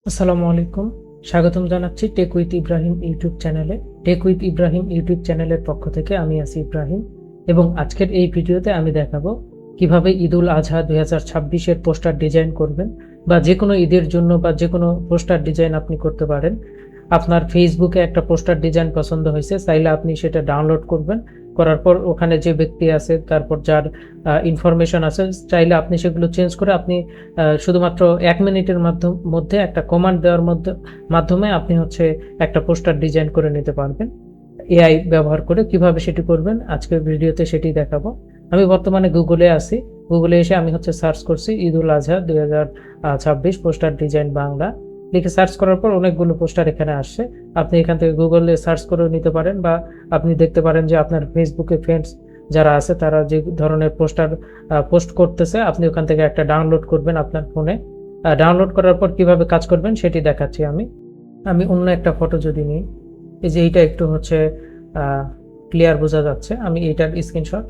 আসসালামু আলাইকুম। স্বাগতম জানাচ্ছি টেক উইথ ইব্রাহিম ইউটিউব চ্যানেলে। টেক উইথ ইব্রাহিম ইউটিউব চ্যানেলের পক্ষ থেকে আমি আছি ইব্রাহিম, এবং আজকের এই ভিডিওতে আমি দেখাবো কিভাবে ঈদুল আজহা 2026-এর পোস্টার ডিজাইন করবেন, বা যে কোনো ঈদের জন্য বা যে কোনো পোস্টার ডিজাইন আপনি করতে পারেন। আপনার ফেসবুকে একটা পোস্টার ডিজাইন পছন্দ হয়েছে, চাইলে আপনি সেটা ডাউনলোড করবেন। করার পর ওখানে যে ব্যক্তি আছে, তারপর যার ইনফরমেশন আছে, চাইলে আপনি সেগুলো চেঞ্জ করে আপনি শুধুমাত্র 1 মিনিটের মধ্যে একটা কমান্ড দেওয়ার মাধ্যমে আপনি একটা পোস্টার ডিজাইন করে নিতে পারবেন। এআই ব্যবহার করে কিভাবে সেটি করবেন আজকের ভিডিওতে সেটি দেখাবো। আমি বর্তমানে গুগলে আছি। গুগলে এসে আমি সার্চ করছি ঈদুল আজহা 2026 পোস্টার ডিজাইন বাংলা লিখে সার্চ করার পর অনেকগুলো পোস্টার এখানে আসছে। আপনি এখান থেকে গুগলে সার্চ করে নিতে পারেন, বা আপনি দেখতে পারেন যে আপনার ফেসবুকে ফ্রেন্ডস যারা আছে তারা যে ধরনের পোস্টার পোস্ট করতেছে, আপনি ওখান থেকে একটা ডাউনলোড করবেন আপনার ফোনে। ডাউনলোড করার পর কিভাবে কাজ করবেন সেটি দেখাচ্ছি আমি অন্য একটা ফটো যদি নিই, এই যে এইটা একটু ক্লিয়ার বোঝা যাচ্ছে। আমি এইটার স্ক্রিনশট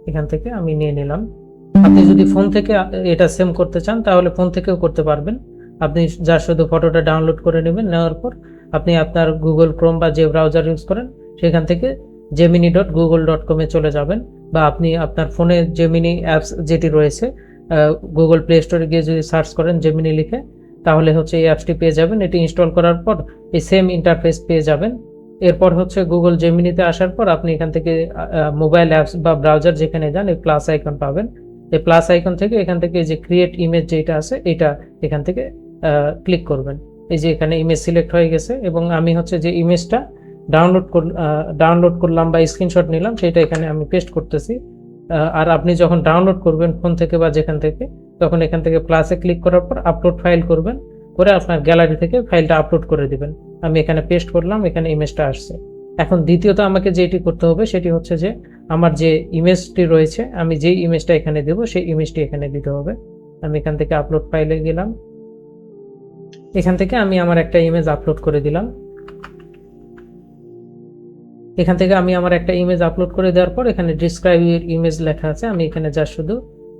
এখান থেকে আমি নিয়ে নিলাম। আপনি যদি ফোন থেকে এটা সেভ করতে চান তাহলে ফোন থেকেও করতে পারবেন। আপনি যার শুধু ফটোটা ডাউনলোড করে নেবেন, নেওয়ার পর আপনি আপনার গুগল ক্রোম বা যে ব্রাউজার ইউজ করেন সেখান থেকে gemini.google.com-এ চলে যাবেন, বা আপনি আপনার ফোনে জেমিনি অ্যাপস যেটি রয়েছে গুগল প্লে স্টোরে গিয়ে যদি সার্চ করেন জেমিনি লিখে, তাহলে এই অ্যাপসটি পেয়ে যাবেন। এটি ইনস্টল করার পর এই সেম ইন্টারফেস পেয়ে যাবেন। এরপর গুগল জেমিনিতে আসার পর আপনি এখান থেকে মোবাইল অ্যাপস বা ব্রাউজার যেখানে যান এই প্লাস আইকন পাবেন। এই প্লাস আইকন থেকে এখান থেকে যে ক্রিয়েট ইমেজ যেটা আছে এটা এখান থেকে ক্লিক করবেন। এই যে এখানে ইমেজ সিলেক্ট হয়ে গেছে, এবং আমি যে ইমেজটা ডাউনলোড করলাম বা স্ক্রিনশট নিলাম সেটা এখানে আমি পেস্ট করতেছি। আর আপনি যখন ডাউনলোড করবেন ফোন থেকে বা যেখান থেকে, তখন এখান থেকে প্লাসে ক্লিক করার পর আপলোড ফাইল করবেন, করে আপনার গ্যালারি থেকে ফাইলটা আপলোড করে দিবেন। আমি এখানে পেস্ট করলাম, এখানে ইমেজটা আসছে। এখন দ্বিতীয়ত আমাকে যেটি করতে হবে সেটি যে আমার যে ইমেজটি রয়েছে, আমি যেই ইমেজটা এখানে দেব সেই ইমেজটি এখানে দিতে হবে। আমি এখান থেকে আপলোড ফাইলে গেলাম, এখান থেকে আমি আমার একটা ইমেজ আপলোড করে দিলাম। এখান থেকে আমি আমার একটা ইমেজ আপলোড করে দেওয়ার পর এখানে ডিসক্রাইব ইউর ইমেজ লেখা আছে। আমি এখানে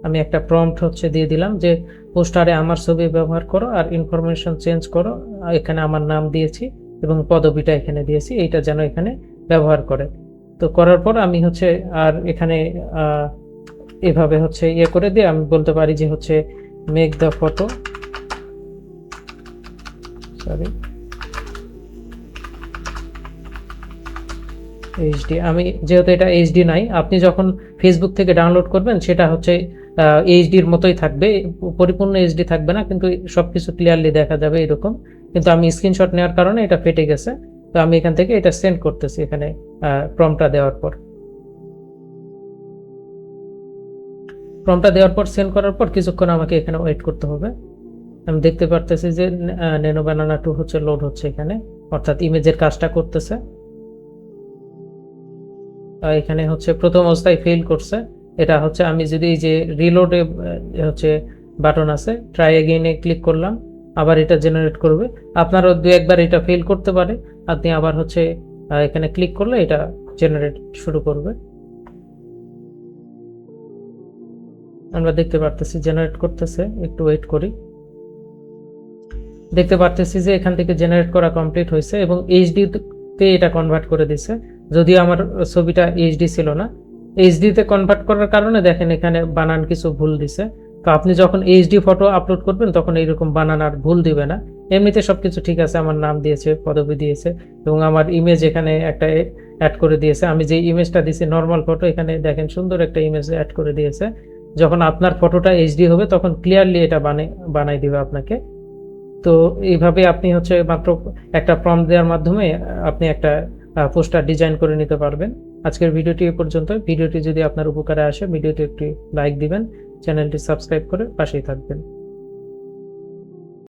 আমি একটা প্রম্পট দিয়ে দিলাম যে পোস্টারে আমার ছবি ব্যবহার করো আর ইনফরমেশন চেঞ্জ করো। এখানে আমার নাম দিয়েছি এবং পদবিটা এখানে দিয়েছি, এইটা যেন এখানে ব্যবহার করে। তো করার পর আমি আর এখানে এভাবে ইয়ে করে দিয়ে আমি বলতে পারি যে make the photo, sorry HD. আমি যেহেতু এটা এইচডি নাই, আপনি যখন ফেসবুক থেকে ডাউনলোড করবেন সেটা এইচডির মতোই থাকবে, পরিপূর্ণ এইচডি থাকবে না, কিন্তু সবকিছু ক্লিয়ারলি দেখা যাবে এরকম। কিন্তু আমি স্ক্রিনশট নেওয়ার কারণে এটা ফেটে গেছে। তো আমি এখান থেকে এটা সেন্ড করতেছি এখানে প্রম্পটটা দেওয়ার পর। সেন্ড করার পর কিছুক্ষণ আমাকে এখানে ওয়েট করতে হবে। আমি দেখতে পারতেছি যে ন্যানো বানানা 2 লোড হচ্ছে এখানে, অর্থাৎ ইমেজের কাজটা করতেছে। এখানে প্রথম অবস্থায় ফেল করছে। এটা আমি যদি এই যে রিলোডে বাটন আছে, ট্রাই এগেইনে ক্লিক করলাম, আবার এটা জেনারেট করবে। আপনারও দু একবার এটা ফেল করতে পারে, আপনি আবার এখানে ক্লিক করলে এটা জেনারেট শুরু করবে। আমরা দেখতে পারতেছি জেনারেট করতেছে, একটু ওয়েট করি। দেখতে পারতেছি যে এখান থেকে জেনারেট করা কমপ্লিট হয়েছে এবং এইচডি তে এটা কনভার্ট করে দিছে। যদিও আমার ছবিটা এইচডি ছিল না, এইচডি তে কনভার্ট করার কারণে দেখেন এখানে বানান কিছু ভুল দিছে। তো আপনি যখন এইচডি ফটো আপলোড করবেন তখন এইরকম বানান আর ভুল দিবে না। এমনিতে সবকিছু ঠিক আছে, আমার নাম দিয়েছে, পদবি দিয়েছে, এবং আমার ইমেজ এখানে একটা অ্যাড করে দিয়েছে। আমি যে ইমেজটা দিয়েছি নর্মাল ফটো, এখানে দেখেন সুন্দর একটা ইমেজ অ্যাড করে দিয়েছে। যখন আপনার ফটোটা এইচডি হবে তখন ক্লিয়ারলি এটা বানাই দিবে আপনাকে। তো এইভাবে আপনি মাত্র একটা প্রম্পট দেওয়ার মাধ্যমে আপনি একটা পোস্টার ডিজাইন করে নিতে পারবেন। আজকের ভিডিওটি এ পর্যন্ত। ভিডিওটি যদি আপনার উপকারে আসে ভিডিওটি একটি লাইক দিবেন, চ্যানেলটি সাবস্ক্রাইব করে পাশেই থাকবেন।